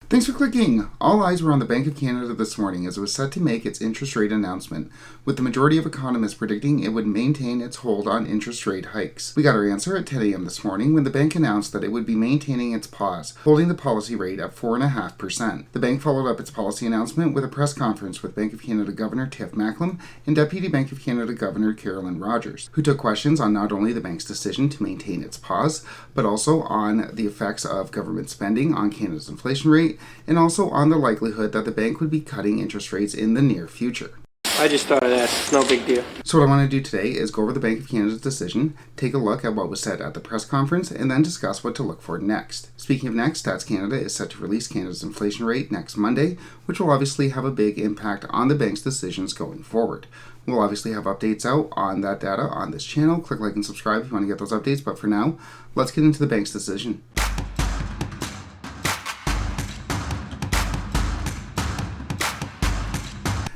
Thanks for clicking. All eyes were on the Bank of Canada this morning as it was set to make its interest rate announcement, with the majority of economists predicting it would maintain its hold on interest rate hikes. We got our answer at 10 a.m. this morning when the bank announced that it would be maintaining its pause, holding the policy rate at 4.5%. The bank followed up its policy announcement with a press conference with Bank of Canada Governor Tiff Macklem and Deputy Bank of Canada Governor Carolyn Rogers, who took questions on not only the bank's decision to maintain its pause, but also on the effects of government spending on Canada's inflation rate, and also on the likelihood that the bank would be cutting interest rates in the near future. I just thought of that. It's no big deal. So what I want to do today is go over the Bank of Canada's decision, take a look at what was said at the press conference, and then discuss what to look for next. Speaking of next, Stats Canada is set to release Canada's inflation rate next Monday, which will obviously have a big impact on the bank's decisions going forward. We'll obviously have updates out on that data on this channel. Click like and subscribe if you want to get those updates, but for now, let's get into the bank's decision.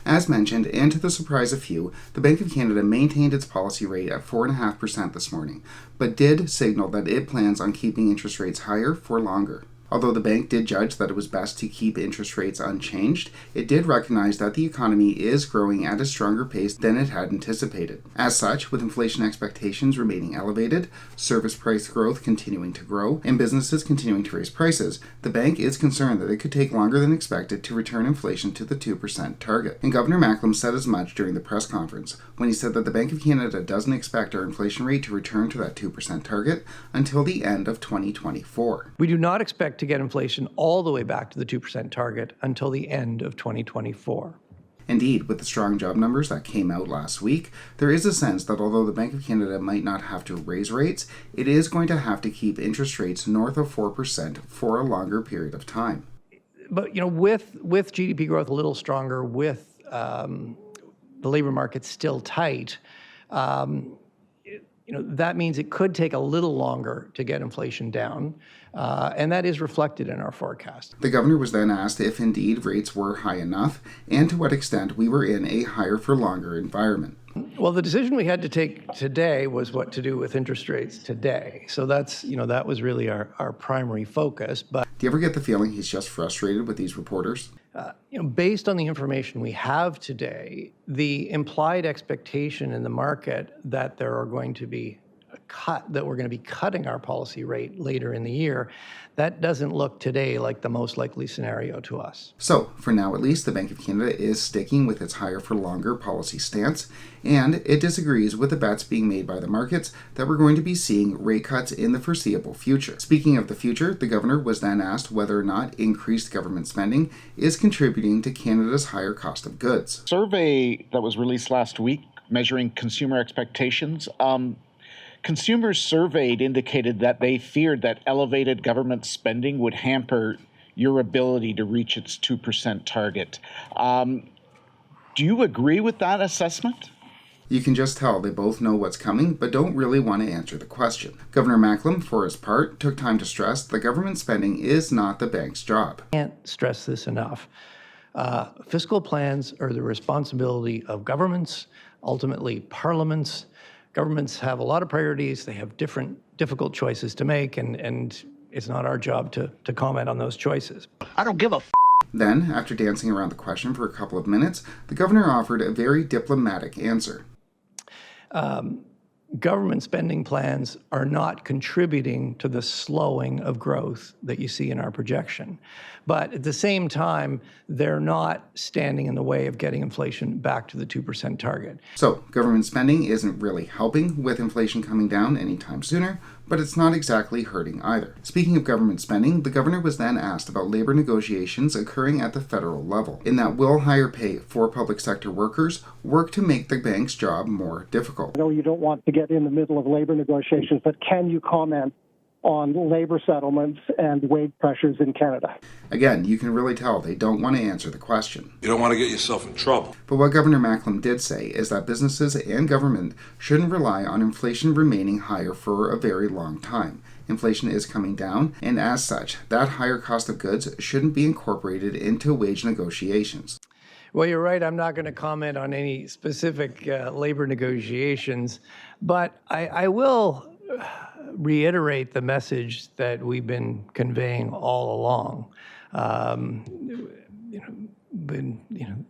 As mentioned, and to the surprise of few, the Bank of Canada maintained its policy rate at 4.5% this morning, but did signal that it plans on keeping interest rates higher for longer. Although the bank did judge that it was best to keep interest rates unchanged, it did recognize that the economy is growing at a stronger pace than it had anticipated. As such, with inflation expectations remaining elevated, service price growth continuing to grow, and businesses continuing to raise prices, the bank is concerned that it could take longer than expected to return inflation to the 2% target. And Governor Macklem said as much during the press conference when he said that the Bank of Canada doesn't expect our inflation rate to return to that 2% target until the end of 2024. We do not expect to get inflation all the way back to the 2% target until the end of 2024. Indeed, with the strong job numbers that came out last week, there is a sense that although the Bank of Canada might not have to raise rates, it is going to have to keep interest rates north of 4% for a longer period of time. But with GDP growth a little stronger, with the labor market still tight, that means it could take a little longer to get inflation down, and that is reflected in our forecast. The governor was then asked if indeed rates were high enough and to what extent we were in a higher for longer environment. Well, the decision we had to take today was what to do with interest rates today. So that was really our primary focus. But do you ever get the feeling he's just frustrated with these reporters? Based on the information we have today, the implied expectation in the market that we're going to be cutting our policy rate later in the year, that doesn't look today like the most likely scenario to us. So, for now at least, the Bank of Canada is sticking with its higher for longer policy stance, and it disagrees with the bets being made by the markets that we're going to be seeing rate cuts in the foreseeable future. Speaking of the future, the governor was then asked whether or not increased government spending is contributing to Canada's higher cost of goods. Survey that was released last week measuring consumer expectations, consumers surveyed indicated that they feared that elevated government spending would hamper your ability to reach its 2% target. Do you agree with that assessment? You can just tell they both know what's coming, but don't really want to answer the question. Governor Macklem, for his part, took time to stress that government spending is not the bank's job. I can't stress this enough. Fiscal plans are the responsibility of governments, ultimately parliaments. Governments have a lot of priorities. They have difficult choices to make, and it's not our job to comment on those choices. I don't give a Then, after dancing around the question for a couple of minutes, the governor offered a very diplomatic answer. Government spending plans are not contributing to the slowing of growth that you see in our projection. But at the same time, they're not standing in the way of getting inflation back to the 2% target. So, government spending isn't really helping with inflation coming down anytime sooner, but it's not exactly hurting either. Speaking of government spending, the governor was then asked about labor negotiations occurring at the federal level, in that will higher pay for public sector workers work to make the bank's job more difficult? I know you don't want to get in the middle of labor negotiations, but can you comment on labor settlements and wage pressures in Canada? Again, you can really tell they don't want to answer the question. You don't want to get yourself in trouble. But what Governor Macklem did say is that businesses and government shouldn't rely on inflation remaining higher for a very long time. Inflation is coming down, and as such, that higher cost of goods shouldn't be incorporated into wage negotiations. Well, you're right. I'm not going to comment on any specific labor negotiations, but I will reiterate the message that we've been conveying all along.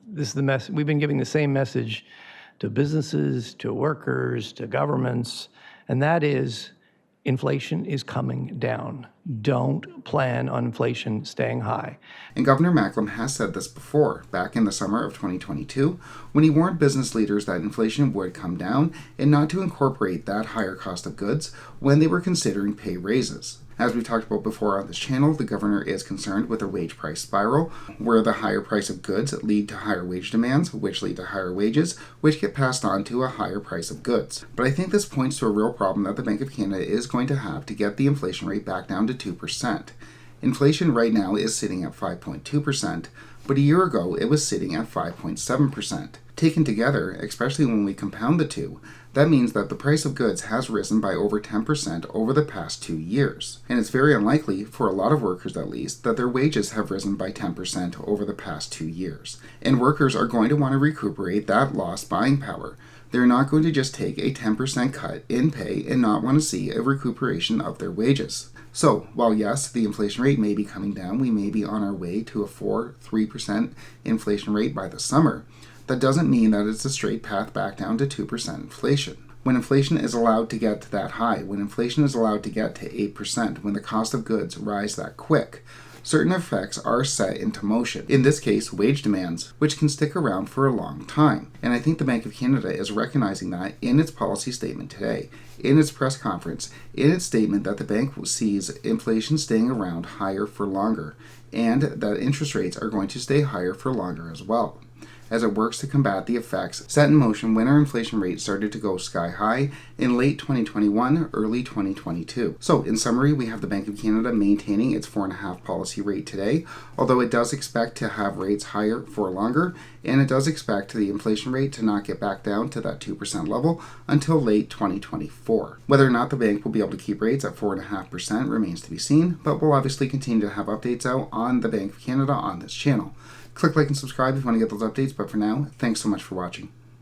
This is the mess. We've been giving the same message to businesses, to workers, to governments, and that is inflation is coming down. Don't plan on inflation staying high. And Governor Macklem has said this before, back in the summer of 2022, when he warned business leaders that inflation would come down and not to incorporate that higher cost of goods when they were considering pay raises. As we've talked about before on this channel, the governor is concerned with a wage price spiral, where the higher price of goods lead to higher wage demands, which lead to higher wages, which get passed on to a higher price of goods. But I think this points to a real problem that the Bank of Canada is going to have to get the inflation rate back down to 2%. Inflation right now is sitting at 5.2%, but a year ago it was sitting at 5.7%. Taken together, especially when we compound the two, that means that the price of goods has risen by over 10% over the past 2 years. And it's very unlikely, for a lot of workers at least, that their wages have risen by 10% over the past 2 years. And workers are going to want to recuperate that lost buying power. They're not going to just take a 10% cut in pay and not want to see a recuperation of their wages. So, while yes, the inflation rate may be coming down, we may be on our way to a 3% inflation rate by the summer, that doesn't mean that it's a straight path back down to 2% inflation. When inflation is allowed to get that high, when inflation is allowed to get to 8%, when the cost of goods rise that quick, certain effects are set into motion. In this case, wage demands, which can stick around for a long time. And I think the Bank of Canada is recognizing that in its policy statement today, in its press conference, in its statement that the bank sees inflation staying around higher for longer, and that interest rates are going to stay higher for longer as well, as it works to combat the effects set in motion when our inflation rate started to go sky high in late 2021, early 2022. So, in summary, we have the Bank of Canada maintaining its 4.5% policy rate today, although it does expect to have rates higher for longer, and it does expect the inflation rate to not get back down to that 2% level until late 2024. Whether or not the bank will be able to keep rates at 4.5% remains to be seen, but we'll obviously continue to have updates out on the Bank of Canada on this channel. Click like and subscribe if you want to get those updates, but for now, thanks so much for watching.